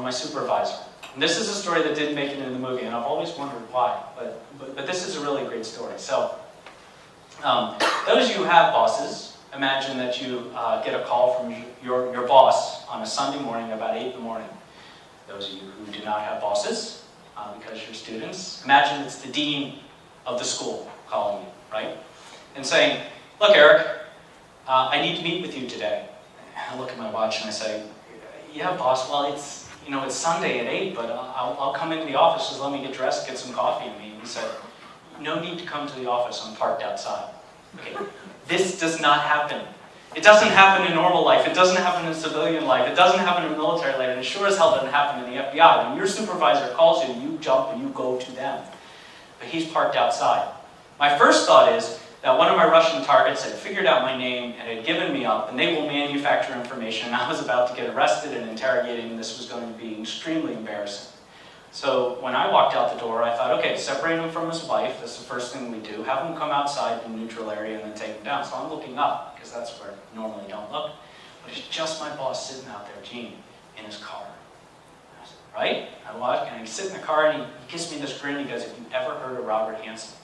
my supervisor. And this is a story that didn't make it into the movie, and I've always wondered why, but this is a really great story. So, those of you who have bosses, imagine that you get a call from your boss on a Sunday morning about 8 in the morning. Those of you who do not have bosses, because you're students, imagine it's the dean of the school calling you, right? And saying, look, Eric, I need to meet with you today. I look at my watch and I say, yeah, boss, well, it's Sunday at 8, but I'll come into the office, just let me get dressed, get some coffee in me. And he said, no need to come to the office, I'm parked outside. Okay, this does not happen. It doesn't happen in normal life, it doesn't happen in civilian life, it doesn't happen in military life, and it sure as hell doesn't happen in the FBI. When your supervisor calls you, you jump and you go to them. But he's parked outside. My first thought is that one of my Russian targets had figured out my name and had given me up, and they will manufacture information, and I was about to get arrested and interrogated, and this was going to be extremely embarrassing. So when I walked out the door, I thought, okay, separate him from his wife, that's the first thing we do, have him come outside in the neutral area and then take him down. So I'm looking up, because that's where I normally don't look. But it's just my boss sitting out there, Gene, in his car. I said, right? I watch, and I sit in the car, and he gives me this grin, he goes, have you ever heard of Robert Hansen?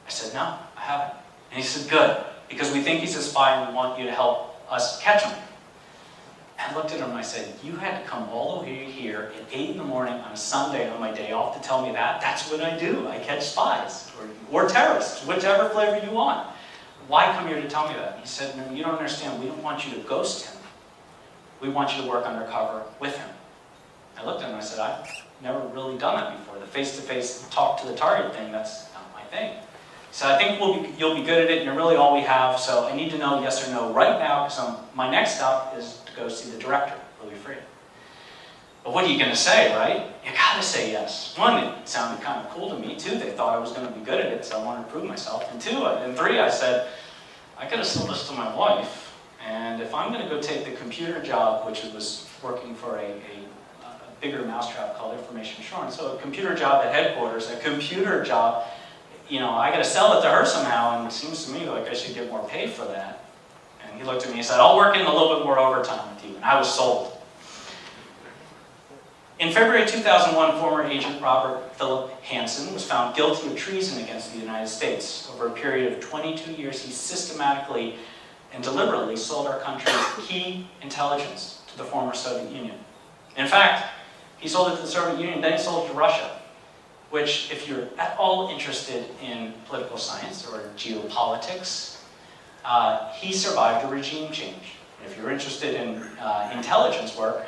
I said, no, I haven't. And he said, good, because we think he's a spy and we want you to help us catch him. I looked at him and I said, you had to come all the way here at 8 in the morning on a Sunday on my day off to tell me that? That's what I do. I catch spies or terrorists, whichever flavor you want. Why come here to tell me that? And he said, no, you don't understand. We don't want you to ghost him. We want you to work undercover with him. I looked at him and I said, I've never really done that before. The face-to-face talk to the target thing, that's not my thing. So I think you'll be good at it, and you're really all we have, so I need to know yes or no right now, because my next stop is to go see the director, Louis Freeh. But what are you going to say, right? You got to say yes. One, it sounded kind of cool to me. Two, they thought I was going to be good at it, so I wanted to prove myself. And three, I said, I got to sell this to my wife, and if I'm going to go take the computer job, which was working for a bigger mousetrap called information assurance, so a computer job at headquarters, a computer job, I got to sell it to her somehow, and it seems to me like I should get more pay for that. And he looked at me and said, I'll work in a little bit more overtime with you. And I was sold. In February 2001, former agent Robert Philip Hansen was found guilty of treason against the United States. Over a period of 22 years, he systematically and deliberately sold our country's key intelligence to the former Soviet Union. In fact, he sold it to the Soviet Union, then he sold it to Russia, which, if you're at all interested in political science or geopolitics, he survived a regime change. If you're interested in intelligence work,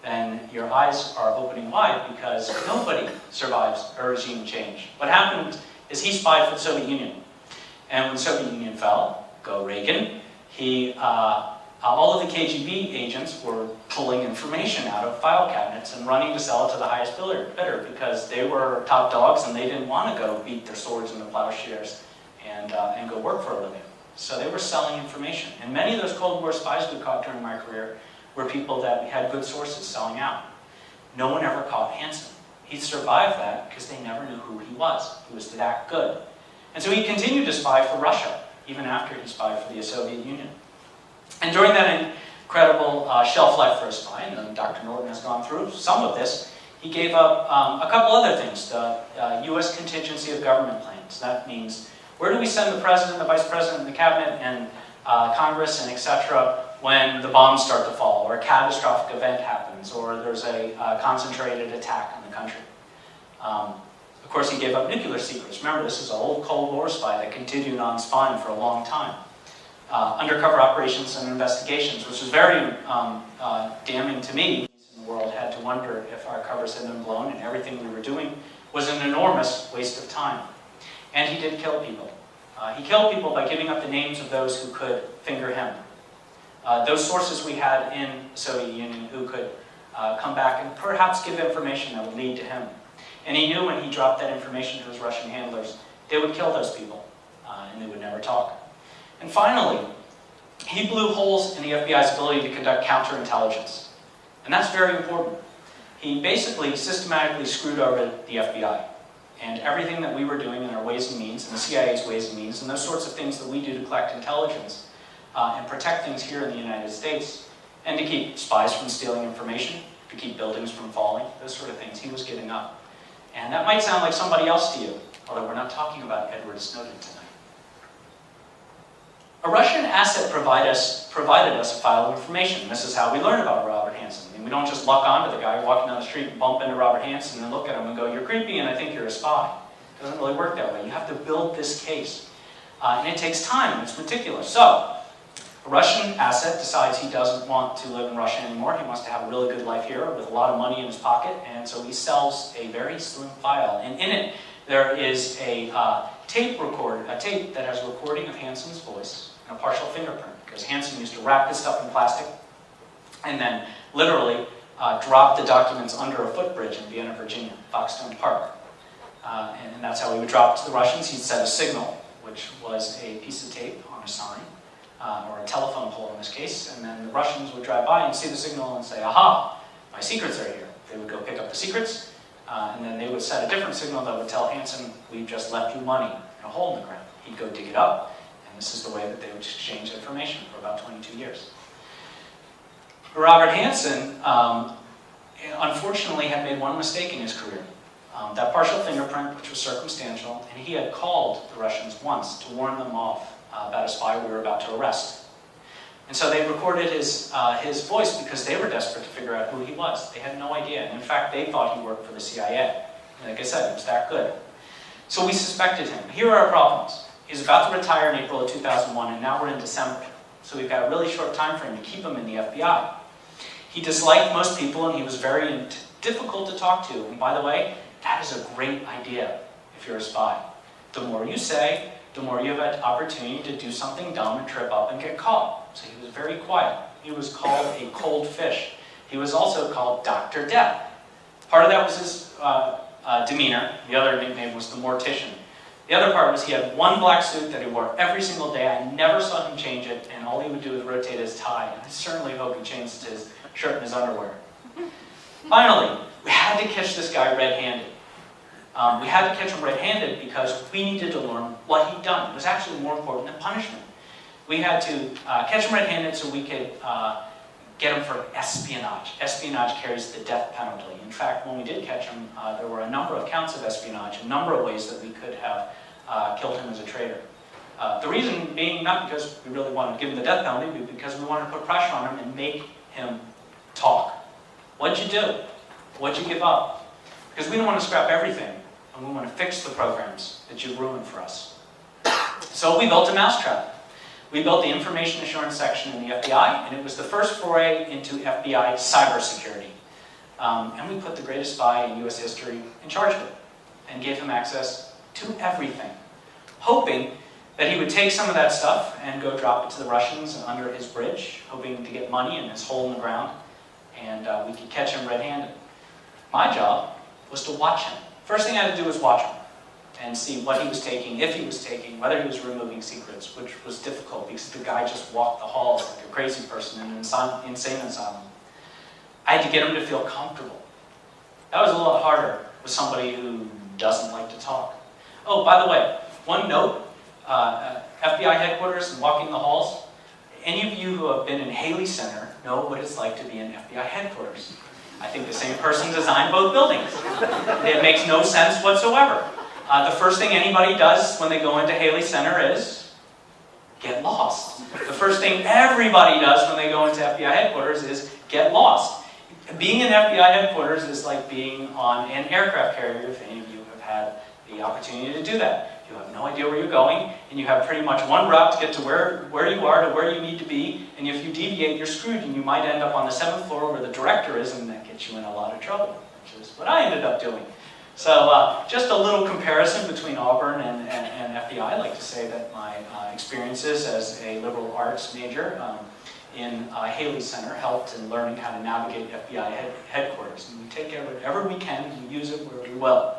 then your eyes are opening wide, because nobody survives a regime change. What happened is he spied for the Soviet Union. And when the Soviet Union fell, go Reagan, all of the KGB agents were pulling information out of file cabinets and running to sell it to the highest bidder, because they were top dogs and they didn't want to go beat their swords into plowshares and go work for a living. So they were selling information. And many of those Cold War spies we caught during my career were people that had good sources selling out. No one ever caught Hansen. He survived that because they never knew who he was. He was that good. And so he continued to spy for Russia, even after he spied for the Soviet Union. And during that incredible shelf life for a spy, and Dr. Norton has gone through some of this, he gave up a couple other things. The U.S. contingency of government plans. That means, where do we send the president, the vice president, the cabinet, and Congress, and etc., when the bombs start to fall, or a catastrophic event happens, or there's a concentrated attack on the country. Of course, he gave up nuclear secrets. Remember, this is an old Cold War spy that continued on spying for a long time. Undercover operations and investigations, which was very damning to me. In the world had to wonder if our covers had been blown, and everything we were doing was an enormous waste of time. And he did kill people. He killed people by giving up the names of those who could finger him. Those sources we had in the Soviet Union who could come back and perhaps give information that would lead to him. And he knew when he dropped that information to his Russian handlers, they would kill those people, and they would never talk. And finally, he blew holes in the FBI's ability to conduct counterintelligence. And that's very important. He basically systematically screwed over the FBI. And everything that we were doing in our ways and means, and the CIA's ways and means, and those sorts of things that we do to collect intelligence and protect things here in the United States, and to keep spies from stealing information, to keep buildings from falling, those sort of things. He was getting up. And that might sound like somebody else to you, although we're not talking about Edward Snowden tonight. A Russian asset provided us a file of information. This is how we learn about Robert Hansen. I mean, we don't just luck onto the guy walking down the street and bump into Robert Hansen and look at him and go, "You're creepy and I think you're a spy." It doesn't really work that way. You have to build this case. And it takes time, and it's meticulous. So, a Russian asset decides he doesn't want to live in Russia anymore. He wants to have a really good life here with a lot of money in his pocket, and so he sells a very slim file. And in it, there is a tape that has a recording of Hansen's voice and a partial fingerprint, because Hansen used to wrap this stuff in plastic and then literally drop the documents under a footbridge in Vienna, Virginia, Foxstone Park. And that's how he would drop it to the Russians. He'd set a signal, which was a piece of tape on a sign, or a telephone pole in this case, and then the Russians would drive by and see the signal and say, "Aha, my secrets are here." They would go pick up the secrets, and then they would set a different signal that would tell Hansen, "We've just left you money in a hole in the ground." He'd go dig it up, and this is the way that they would exchange information for about 22 years. Robert Hansen, unfortunately, had made one mistake in his career. That partial fingerprint, which was circumstantial, and he had called the Russians once to warn them off about a spy we were about to arrest. And so they recorded his voice because they were desperate to figure out who he was. They had no idea. And in fact, they thought he worked for the CIA. And like I said, it was that good. So we suspected him. Here are our problems. He's about to retire in April of 2001, and now we're in December. So we've got a really short time frame to keep him in the FBI. He disliked most people, and he was very difficult to talk to. And by the way, that is a great idea if you're a spy. The more you say, the more you have an opportunity to do something dumb and trip up and get caught. So he was very quiet. He was called a cold fish. He was also called Dr. Death. Part of that was his demeanor. The other nickname was the Mortician. The other part was he had one black suit that he wore every single day. I never saw him change it, and all he would do is rotate his tie. And I certainly hope he changed his shirt and his underwear. Finally, we had to catch this guy red-handed. We had to catch him red-handed because we needed to learn what he'd done. It was actually more important than punishment. We had to catch him red-handed so we could get him for espionage. Espionage carries the death penalty. In fact, when we did catch him, there were a number of counts of espionage, a number of ways that we could have killed him as a traitor. The reason being not because we really wanted to give him the death penalty, but because we wanted to put pressure on him and make him talk. What'd you do? What'd you give up? Because we don't want to scrap everything, and we want to fix the programs that you've ruined for us. So we built a mousetrap. We built the information assurance section in the FBI, and it was the first foray into FBI cybersecurity. And we put the greatest spy in US history in charge of it, and gave him access to everything, hoping that he would take some of that stuff and go drop it to the Russians under his bridge, hoping to get money in his hole in the ground, and we could catch him red-handed. My job was to watch him. First thing I had to do was watch him and see what he was taking, if he was taking, whether he was removing secrets, which was difficult because the guy just walked the halls like a crazy person in an insane asylum. I had to get him to feel comfortable. That was a lot harder with somebody who doesn't like to talk. Oh, by the way, one note, FBI headquarters and walking the halls. Any of you who have been in Haley Center know what it's like to be in FBI headquarters. I think the same person designed both buildings. It makes no sense whatsoever. The first thing anybody does when they go into Haley Center is get lost. The first thing everybody does when they go into FBI headquarters is get lost. Being in FBI headquarters is like being on an aircraft carrier, if any of you have had the opportunity to do that. You have no idea where you're going, and you have pretty much one route to get to where you are, to where you need to be, and if you deviate, you're screwed, and you might end up on the 7th floor where the director is, and that gets you in a lot of trouble, which is what I ended up doing. So just a little comparison between Auburn and FBI. I'd like to say that my experiences as a liberal arts major in Haley Center helped in learning how to navigate FBI headquarters. And we take whatever we can and use it where we will.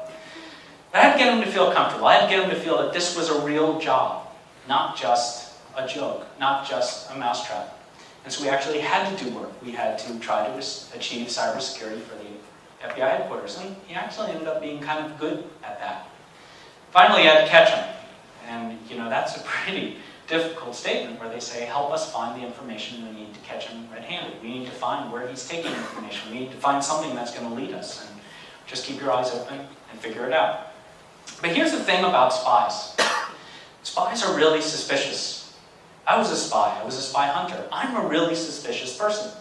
But I had to get him to feel comfortable. I had to get him to feel that this was a real job, not just a joke, not just a mousetrap. And so we actually had to do work. We had to try to achieve cybersecurity for the FBI headquarters. And he actually ended up being kind of good at that. Finally, I had to catch him. And, you know, that's a pretty difficult statement where they say, help us find the information we need to catch him red-handed. We need to find where he's taking information. We need to find something that's going to lead us. And just keep your eyes open and figure it out. But here's the thing about spies. Spies are really suspicious. I was a spy. I was a spy hunter. I'm a really suspicious person.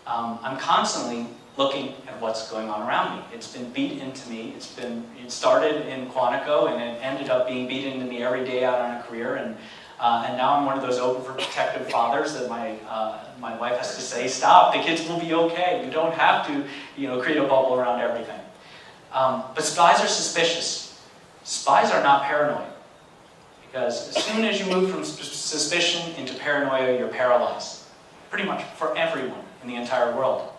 I'm constantly looking at what's going on around me. It's been beat into me. It started in Quantico, and it ended up being beat into me every day out on a career. And now I'm one of those overprotective fathers that my wife has to say, stop, the kids will be okay. You don't have to, create a bubble around everything. But spies are suspicious. Spies are not paranoid. Because as soon as you move from suspicion into paranoia, you're paralyzed. Pretty much for everyone in the entire world.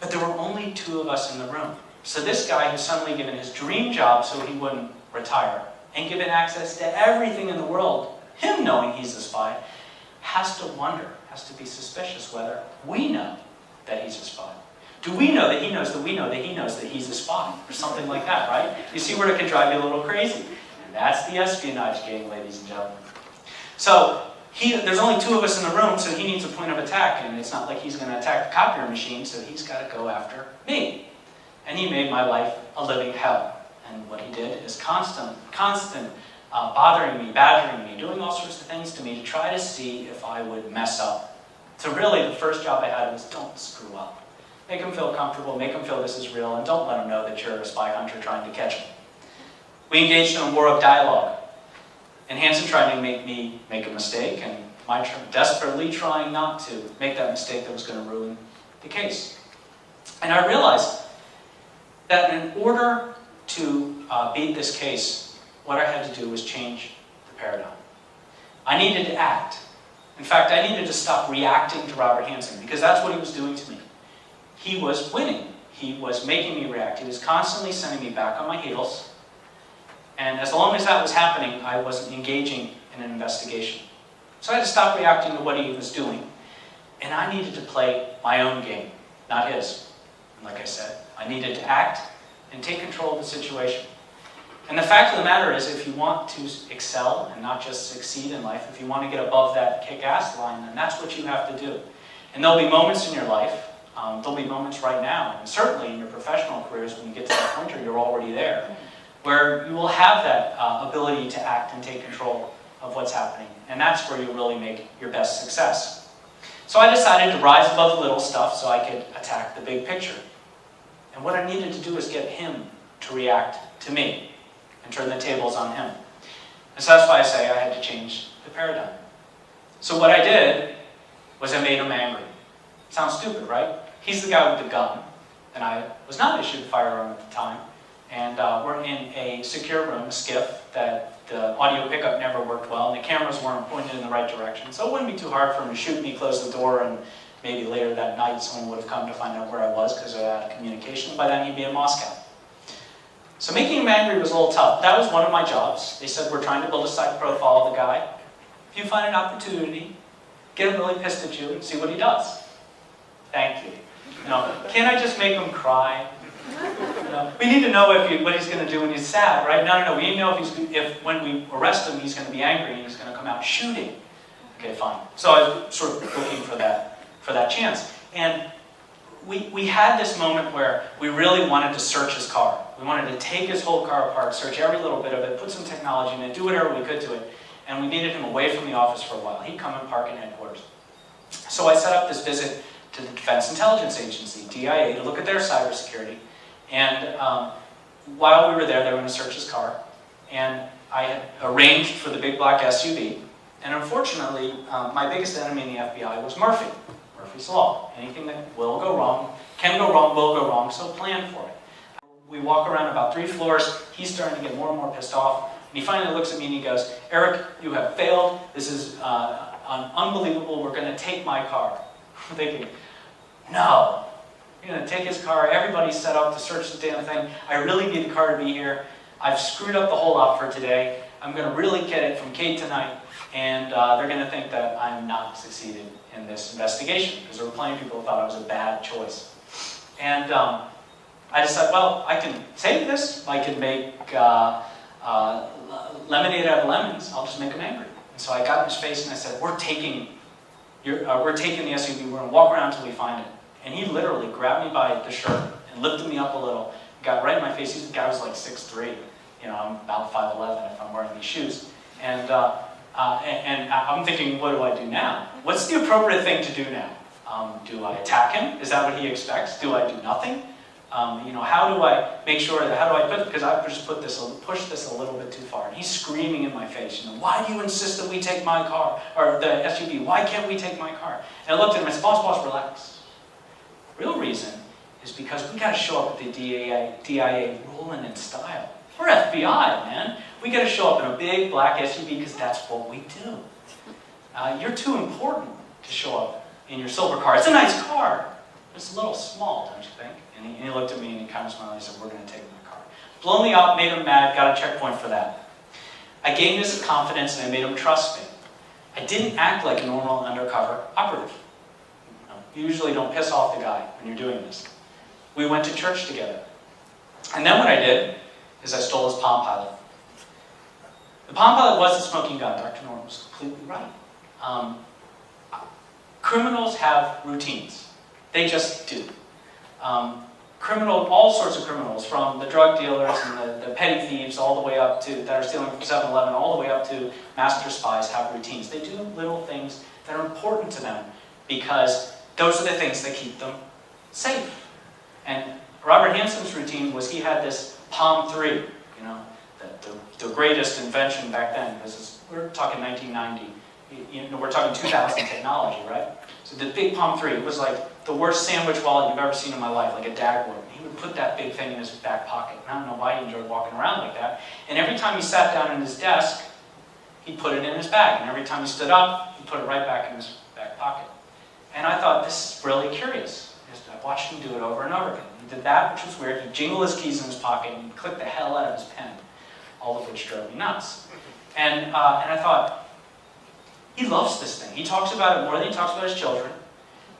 But there were only 2 of us in the room. So this guy who's suddenly given his dream job so he wouldn't retire, and given access to everything in the world, him knowing he's a spy, has to wonder, has to be suspicious whether we know that he's a spy. Do we know that he knows that we know that he knows that he's a spy? Or something like that, right? You see where it can drive you a little crazy. And that's the espionage game, ladies and gentlemen. So, there's only 2 of us in the room, so he needs a point of attack. And it's not like he's going to attack the copier machine, so he's got to go after me. And he made my life a living hell. And what he did is constant bothering me, badgering me, doing all sorts of things to me to try to see if I would mess up. So really, the first job I had was don't screw up. Make him feel comfortable, make him feel this is real, and don't let him know that you're a spy hunter trying to catch him. We engaged in a war of dialogue. And Hansen tried to make me make a mistake, and desperately trying not to make that mistake that was going to ruin the case. And I realized that in order to beat this case, what I had to do was change the paradigm. I needed to act. In fact, I needed to stop reacting to Robert Hansen, because that's what he was doing to me. He was winning. He was making me react. He was constantly sending me back on my heels. And as long as that was happening, I wasn't engaging in an investigation. So I had to stop reacting to what he was doing. And I needed to play my own game, not his. And like I said, I needed to act and take control of the situation. And the fact of the matter is, if you want to excel and not just succeed in life, if you want to get above that kick-ass line, then that's what you have to do. And there'll be moments in your life, there'll be moments right now, and certainly in your professional careers when you get to that point or you're already there, where you will have that ability to act and take control of what's happening. And that's where you really make your best success. So I decided to rise above the little stuff so I could attack the big picture. And what I needed to do was get him to react to me and turn the tables on him. And so that's why I say I had to change the paradigm. So what I did was I made him angry. Sounds stupid, right? He's the guy with the gun, and I was not issued a firearm at the time. And we're in a secure room, a skiff, that the audio pickup never worked well, and the cameras weren't pointed in the right direction. So it wouldn't be too hard for him to shoot me, close the door, and maybe later that night someone would have come to find out where I was because of that communication. By then he'd be in Moscow. So making him angry was a little tough. That was one of my jobs. They said, we're trying to build a psych profile of the guy. If you find an opportunity, get him really pissed at you and see what he does. Thank you. Can't I just make him cry? We need to know what he's going to do when he's sad, right? No. We need to know if when we arrest him, he's going to be angry and he's going to come out shooting. Okay, fine. So I was sort of looking for that chance. And we had this moment where we really wanted to search his car. We wanted to take his whole car apart, search every little bit of it, put some technology in it, do whatever we could to it. And we needed him away from the office for a while. He'd come and park in headquarters. So I set up this visit to the Defense Intelligence Agency, DIA, to look at their cybersecurity. And while we were there, they were going to search his car. And I had arranged for the big black SUV. And unfortunately, my biggest enemy in the FBI was Murphy. Murphy's Law. Anything that will go wrong, can go wrong, will go wrong, so plan for it. We walk around about 3 floors. He's starting to get more and more pissed off. And he finally looks at me and he goes, Eric, you have failed. This is unbelievable. We're going to take my car. I'm thinking, no. You're going to take his car. Everybody's set up to search the damn thing. I really need the car to be here. I've screwed up the whole lot for today. I'm going to really get it from Kate tonight. And they're going to think that I'm not succeeding in this investigation. Because there were plenty of people who thought I was a bad choice. And I decided, well, I can save this. I can make lemonade out of lemons. I'll just make them angry. And so I got in his face and I said, we're taking the SUV, we're going to walk around until we find it. And he literally grabbed me by the shirt and lifted me up a little, got right in my face. The guy was like 6'3". You know, I'm about 5'11" if I'm wearing these shoes. And I'm thinking, what do I do now? What's the appropriate thing to do now? Do I attack him? Is that what he expects? Do I do nothing? You know, how do I make sure that, how do I put, because I've just pushed this a little bit too far. And he's screaming in my face, you know, why do you insist that we take my car, or the SUV? Why can't we take my car? And I looked at him and I said, boss, relax. Real reason is because we got to show up at the DIA rolling in style. We're FBI, man. We got to show up in a big black SUV because that's what we do. You're too important to show up in your silver car. It's a nice car. It's a little small, don't you think? And he looked at me and he kind of smiled and he said, we're going to take my car. Blown me up, made him mad, got a checkpoint for that. I gained his confidence and I made him trust me. I didn't act like a normal undercover operative. You usually don't piss off the guy when you're doing this. We went to church together. And then what I did is I stole his Palm Pilot. The Palm Pilot was a smoking gun. Dr. Norton was completely right. Criminals have routines. They just do. All sorts of criminals, from the drug dealers and the petty thieves all the way up to, that are stealing from 7-Eleven, all the way up to master spies, have routines. They do little things that are important to them because those are the things that keep them safe. And Robert Hansen's routine was he had this Palm 3, you know, the greatest invention back then. We're talking 1990. You know, we're talking 2000 technology, right? So the big Palm 3, it was like the worst sandwich wallet you've ever seen in my life, like a dagwood. He would put that big thing in his back pocket. I don't know why he enjoyed walking around like that. And every time he sat down at his desk, he'd put it in his bag. And every time he stood up, he'd put it right back in his back pocket. And I thought, this is really curious. I watched him do it over and over again. He did that, which was weird. He'd jingle his keys in his pocket and he'd click the hell out of his pen, all of which drove me nuts. And I thought, he loves this thing. He talks about it more than he talks about his children.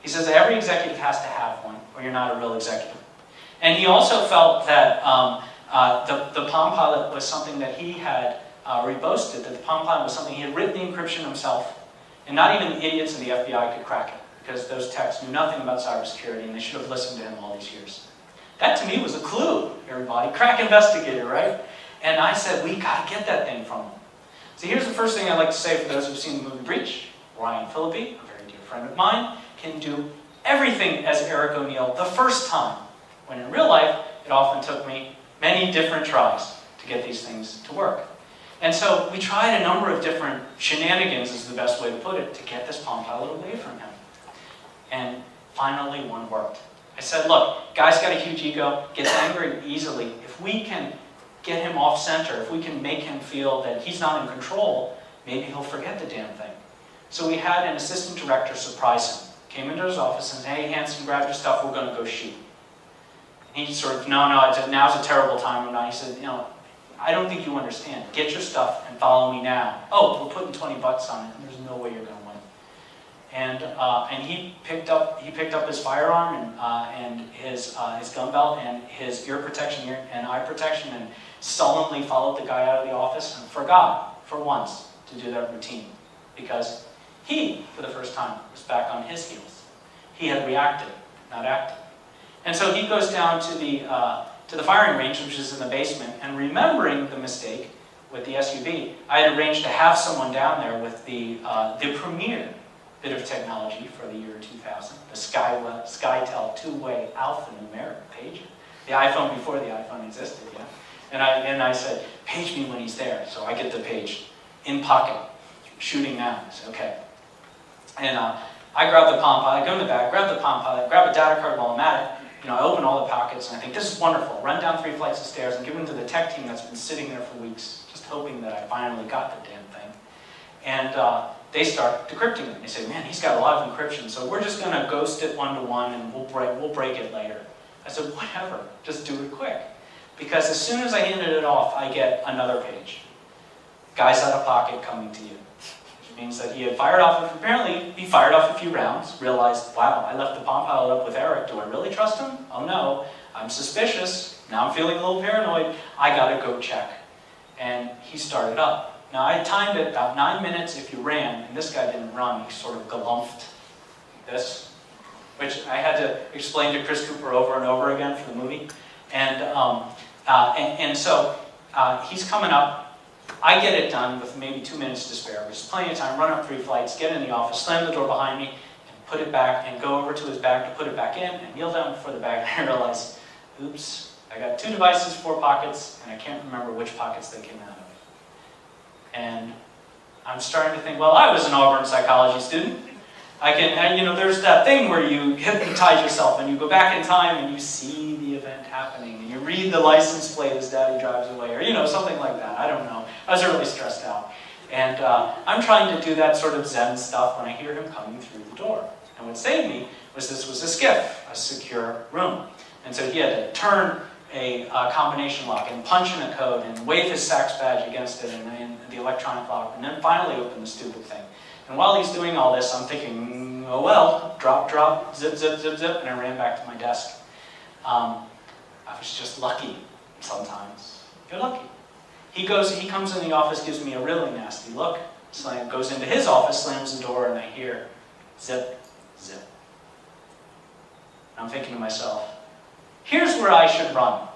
He says that every executive has to have one, or you're not a real executive. And he also felt that the Palm Pilot was something that he had reboasted, that the Palm Pilot was something he had written the encryption himself, and not even the idiots in the FBI could crack it, because those techs knew nothing about cybersecurity, and they should have listened to him all these years. That, to me, was a clue, everybody. Crack investigator, right? And I said, we got to get that thing from him. So here's the first thing I'd like to say for those who've seen the movie Breach. Ryan Phillippe, a very dear friend of mine, can do everything as Eric ONeill the first time, when in real life, it often took me many different tries to get these things to work. And so we tried a number of different shenanigans, is the best way to put it, to get this Palm Pilot away from him. And finally, one worked. I said, look, guy's got a huge ego, gets angry easily. If we can get him off center, if we can make him feel that he's not in control, maybe he'll forget the damn thing. So we had an assistant director surprise him. Came into his office and said, hey, Hansen, grab your stuff, we're going to go shoot. And he sort of, now's a terrible time or not. He said, I don't think you understand. Get your stuff and follow me now. Oh, we're putting $20 on it, and there's no way you're going to win. And he picked up his firearm and his gun belt and his ear protection and eye protection and sullenly followed the guy out of the office and forgot for once to do that routine because he, for the first time, was back on his heels. He had reacted, not acted. And so he goes down to the firing range, which is in the basement, and remembering the mistake with the SUV, I had arranged to have someone down there with the premier bit of technology for the year 2000, the SkyTel two-way alphanumeric pager, the iPhone before the iPhone existed, yeah. And I said, page me when he's there. So I get the page, in pocket, shooting now. I said, okay. And I grab the Palm Pilot, go in the back, grab the Palm Pilot, grab a data card while I'm at it. I open all the pockets and I think, this is wonderful. Run down 3 flights of stairs and give them to the tech team that's been sitting there for weeks, just hoping that I finally got the damn thing. And they start decrypting it. They say, man, he's got a lot of encryption, so we're just going to ghost it 1-to-1 and we'll break it later. I said, whatever, just do it quick. Because as soon as I handed it off, I get another page. Guy's out of pocket coming to you. Which means that he had fired off, apparently he fired off a few rounds, realized, wow, I left the Palm Pilot up with Eric. Do I really trust him? Oh no, I'm suspicious. Now I'm feeling a little paranoid. I gotta go check. And he started up. Now, I timed it about 9 minutes if you ran, and this guy didn't run. He sort of galumphed like this, which I had to explain to Chris Cooper over and over again for the movie. And so he's coming up. I get it done with maybe 2 minutes to spare, which is plenty of time. Run up 3 flights, get in the office, slam the door behind me, and put it back, and go over to his bag to put it back in, and kneel down before the bag, and I realize, oops, I got 2 devices, 4 pockets, and I can't remember which pockets they came out of. And I'm starting to think, well, I was an Auburn psychology student. There's that thing where you hypnotize yourself and you go back in time and you see the event happening and you read the license plate as Daddy drives away, or something like that. I don't know. I was really stressed out. And I'm trying to do that sort of Zen stuff when I hear him coming through the door. And what saved me was this was a SCIF, a secure room. And so he had to turn a combination lock and punch in a code and wave his SACS badge against it and the electronic lock, and then finally open the stupid thing. And while he's doing all this, I'm thinking, oh well, drop, drop, zip, zip, zip, zip, and I ran back to my desk. I was just lucky sometimes. You're lucky. He comes in the office, gives me a really nasty look, goes into his office, slams the door, and I hear zip, zip. And I'm thinking to myself, here's where I should run.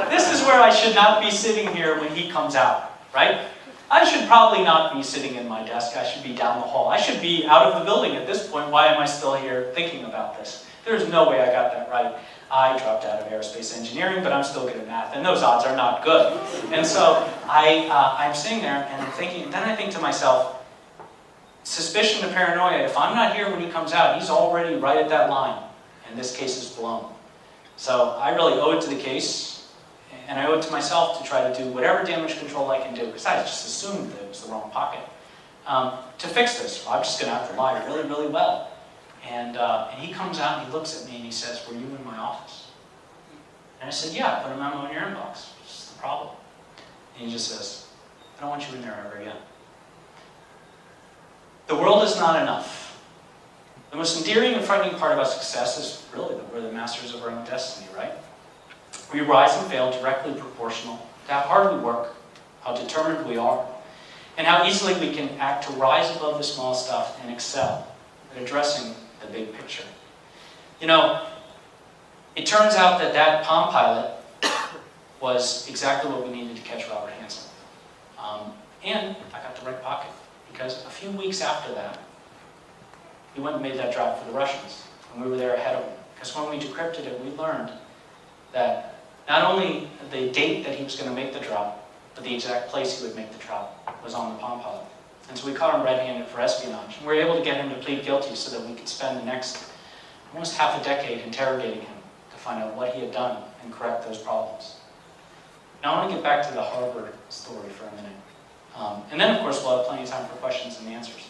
This is where I should not be sitting here when he comes out, right? I should probably not be sitting in my desk. I should be down the hall. I should be out of the building at this point. Why am I still here thinking about this? There's no way I got that right. I dropped out of aerospace engineering, but I'm still good at math, and those odds are not good. And so I'm sitting there, and I'm thinking, and then I think to myself, suspicion to paranoia, if I'm not here when he comes out, he's already right at that line, and this case is blown. So I really owe it to the case, and I owe it to myself to try to do whatever damage control I can do, because I just assumed that it was the wrong pocket, to fix this. I'm just going to have to lie really, really well. And he comes out and he looks at me and he says, were you in my office? And I said, yeah, I put a memo in your inbox. What's the problem? And he just says, I don't want you in there ever again. The world is not enough. The most endearing and frightening part about success is really that we're the masters of our own destiny, right? We rise and fail directly proportional to how hard we work, how determined we are, and how easily we can act to rise above the small stuff and excel at addressing the big picture. It turns out that Palm Pilot was exactly what we needed to catch Robert Hansen. And I got the right pocket, because a few weeks after that, he went and made that drop for the Russians, and we were there ahead of him. Because when we decrypted it, we learned that not only the date that he was going to make the drop, but the exact place he would make the drop was on the Palm Pilot. And so we caught him red-handed for espionage. And we were able to get him to plead guilty so that we could spend the next almost half a decade interrogating him to find out what he had done and correct those problems. Now I want to get back to the Harvard story for a minute. And then, of course, we'll have plenty of time for questions and answers.